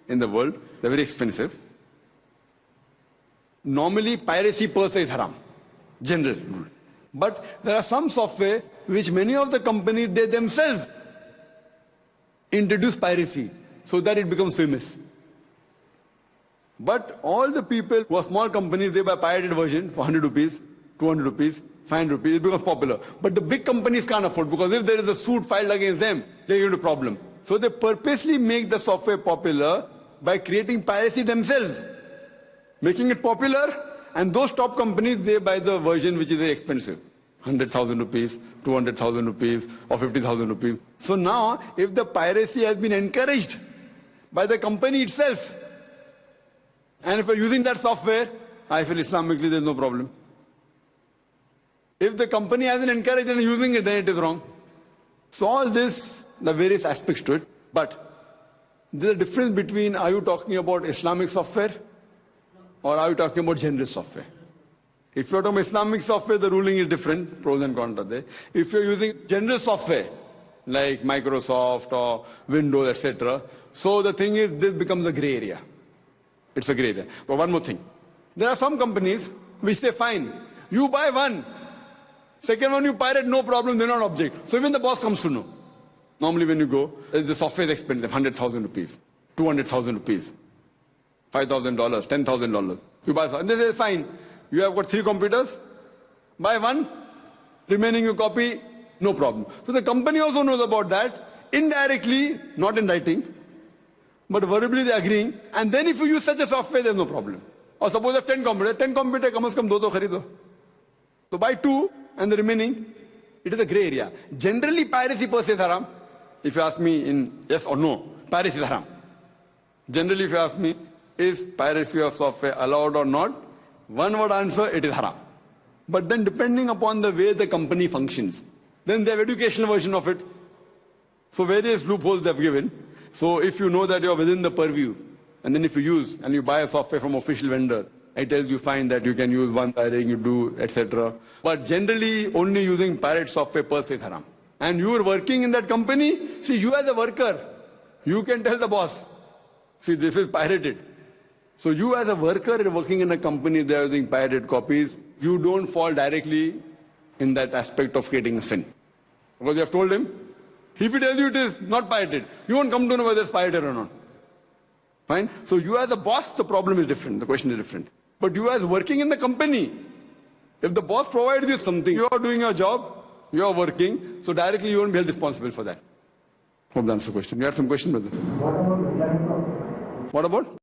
in the world. They're very expensive. Normally, piracy per se is haram. General rule. But there are some software which many of the companies, they themselves introduce piracy so that it becomes famous. But all the people who are small companies, they buy pirated version for 100 rupees, 200 rupees, 500 rupees, it becomes popular. But the big companies can't afford, because if there is a suit filed against them, they get into problem. So they purposely make the software popular by creating piracy themselves, making it popular, and those top companies, they buy the version which is very expensive. 100,000 rupees, 200,000 rupees, or 50,000 rupees. So now, if the piracy has been encouraged by the company itself, and if you're using that software, I feel Islamically there's no problem. If the company hasn't encouraged and using it, then it is wrong. So all this, the various aspects to it. But there's a difference between, are you talking about Islamic software or are you talking about general software? If you're talking about Islamic software, the ruling is different, pros and cons are there. If you're using general software, like Microsoft or Windows, etc., so the thing is, this becomes a gray area. It's a gray area. But one more thing. There are some companies which say, fine, you buy one, second one you pirate, no problem, they're not object. So even the boss comes to know. Normally when you go, the software is expensive, 100,000 rupees, 200,000 rupees, $5,000, $10,000. You buy something, and they say, fine, you have got 3 computers, buy one, remaining you copy, no problem. So the company also knows about that, indirectly, not in writing, but verbally they're agreeing, and then if you use such a software, there's no problem. Or suppose you have 10 computers, 10 computers, kam se kam 2 to kharido. So buy 2, and the remaining, it is a gray area. Generally, piracy per se is haram. If you ask me in yes or no, piracy is haram. Generally, if you ask me, is piracy of software allowed or not? One word answer, it is haram. But then depending upon the way the company functions, then they have educational version of it. So various loopholes they have given. So if you know that you are within the purview, and then if you use and you buy a software from official vendor, it tells you fine that you can use one pirating, you do, etc. But generally, only using pirate software per se is haram. And you are working in that company, see, you as a worker, you can tell the boss, see, this is pirated. So you as a worker working in a company, they are using pirated copies, you don't fall directly in that aspect of creating a sin. Because you have told him, if he tells you it is not pirated, you won't come to know whether it's pirated or not. Fine? So you as a boss, the problem is different, the question is different. But you as working in the company, if the boss provides you something, you are doing your job, you are working, so directly you won't be held responsible for that. Hope that answers the question. You had some question, brother? What about?